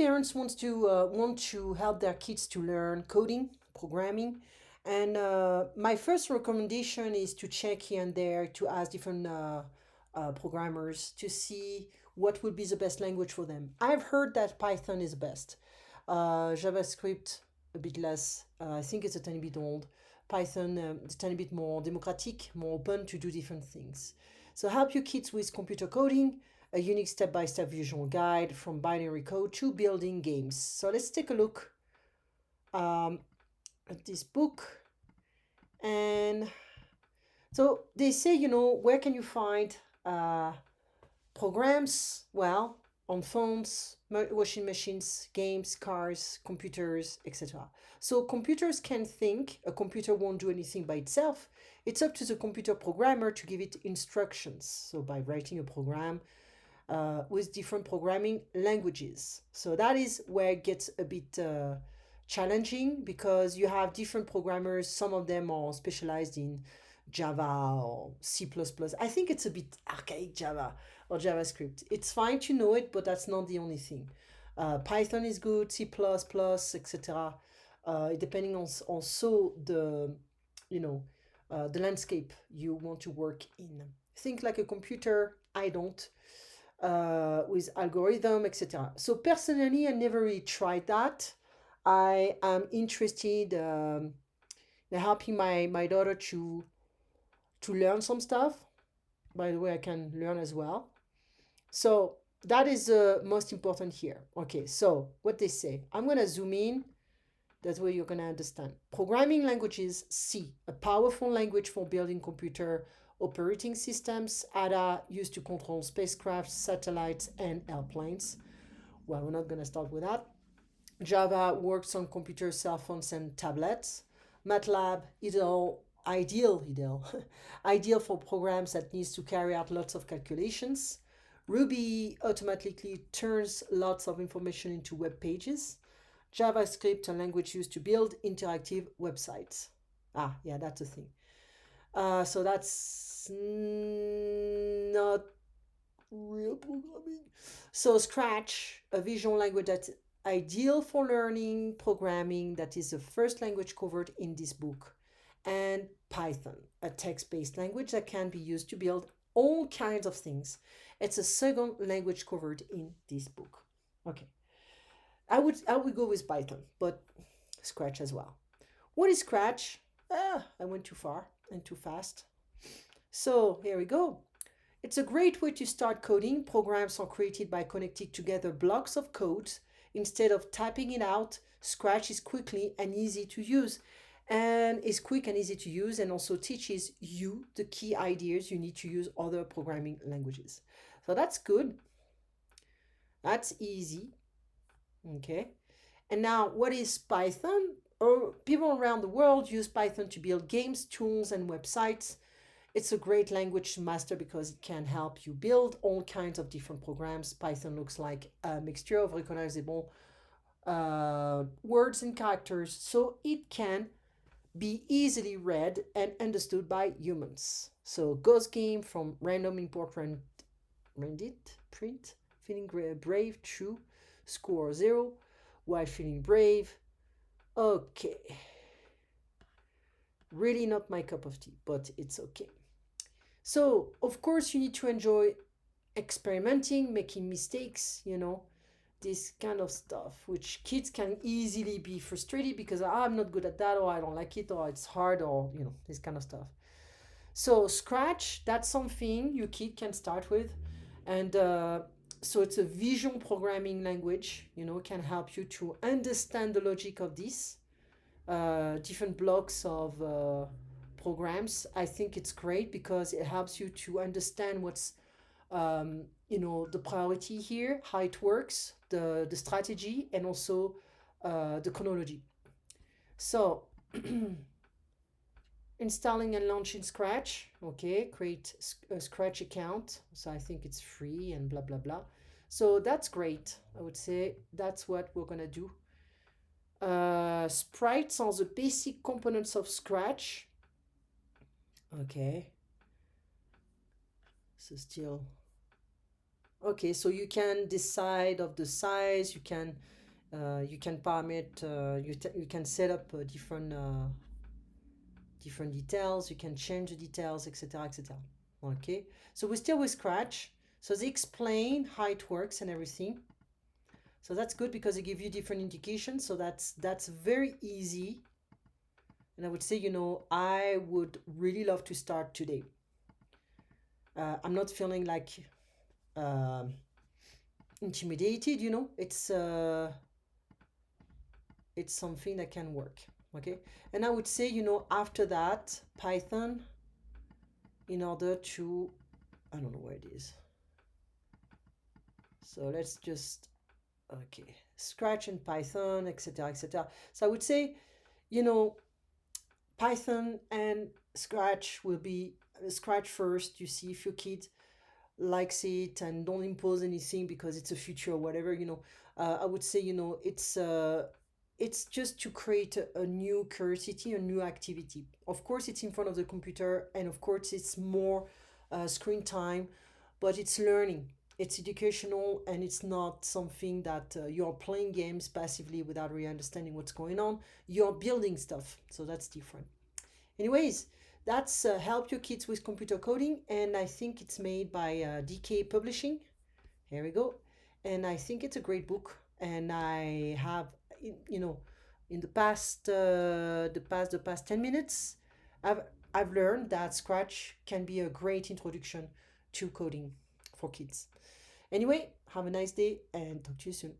parents want to help their kids to learn coding, programming, and my first recommendation is to check here and there to ask different programmers to see what would be the best language for them. I've heard that Python is best. JavaScript a bit less. I think it's a tiny bit old. Python a tiny bit more democratic, more open to do different things. So help your kids with computer coding, a unique step-by-step visual guide from binary code to building games. So let's take a look um, at this book. And so they say, where can you find programs? Well, on phones, washing machines, games, cars, computers, etc. So computers can think. A computer won't do anything by itself. It's up to the computer programmer to give it instructions. So by writing a program with different programming languages. So that is where it gets a bit challenging because you have different programmers. Some of them are specialized in Java or C++. I think it's a bit archaic Java or JavaScript. It's fine to know it, but that's not the only thing. Python is good, C++, etc. Depending on also the landscape you want to work in. Think like a computer. I don't. With algorithm, etc. So personally, I never really tried that. I am interested in helping my daughter to learn some stuff. By the way, I can learn as well. So that is the most important here. Okay, so what they say. I'm gonna zoom in. That's where you're gonna understand. Programming languages, C, a powerful language for building computer operating systems. ADA used to control spacecraft, satellites, and airplanes. Well, we're not gonna start with that. Java works on computers, cell phones, and tablets. MATLAB, ideal, ideal for programs that needs to carry out lots of calculations. Ruby automatically turns lots of information into web pages. JavaScript, a language used to build interactive websites. Ah, yeah, that's a thing. So that's not real programming. So Scratch, a visual language that's ideal for learning programming, that is the first language covered in this book. And Python, a text-based language that can be used to build all kinds of things. It's a second language covered in this book. Okay. I would go with Python, but Scratch as well. What is Scratch? I went too far and too fast. So here we go. It's a great way to start coding. Programs are created by connecting together blocks of code. Instead of typing it out, Scratch is quickly and easy to use and is quick and easy to use and also teaches you the key ideas you need to use other programming languages. So that's good. That's easy. Okay. And now, what is Python? People around the world use Python to build games, tools, and websites. It's a great language to master because it can help you build all kinds of different programs. Python looks like a mixture of recognizable words and characters, so it can be easily read and understood by humans. So, Ghost Game from random import print, feeling brave, true, score 0, while feeling brave. Okay. Really not my cup of tea, but it's okay. So, of course, you need to enjoy experimenting, making mistakes, this kind of stuff, which kids can easily be frustrated because I'm not good at that, or I don't like it, or it's hard, or, this kind of stuff. So, Scratch, that's something your kid can start with. And so, it's a visual programming language, can help you to understand the logic of this different blocks of programs. I think it's great because it helps you to understand what's the priority here, how it works, the strategy, and also the chronology. So installing and launching Scratch. Okay, create a Scratch account. So I think it's free and blah blah blah. So that's great. I would say that's what we're gonna do. Sprites are the basic components of Scratch. Okay. So still Okay, so you can decide of the size, you can parameter, you can set up different details, you can change the details, etc., etc. Okay, so we're still with Scratch. So they explain how it works and everything. So that's good because they give you different indications. So that's very easy. And I would say, I would really love to start today. I'm not feeling like um intimidated. It's something that can work. Okay, and I would say, after that, Python, in order to, I don't know where it is. So let's just, okay, Scratch and Python, etc., etc. So I would say, you know, Python and Scratch will be Scratch first. You see if your kid likes it, and don't impose anything because it's a future or whatever. I would say, it's just to create a new curiosity, a new activity. Of course, it's in front of the computer, and of course, it's more screen time, but it's learning. It's educational, and it's not something that you're playing games passively without really understanding what's going on. You're building stuff, so that's different. Anyways, that's Help Your Kids with Computer Coding, and I think it's made by DK Publishing. Here we go. And I think it's a great book. And I have, you know, in the past 10 minutes, I've I've learned that Scratch can be a great introduction to coding for kids. Anyway, have a nice day and talk to you soon.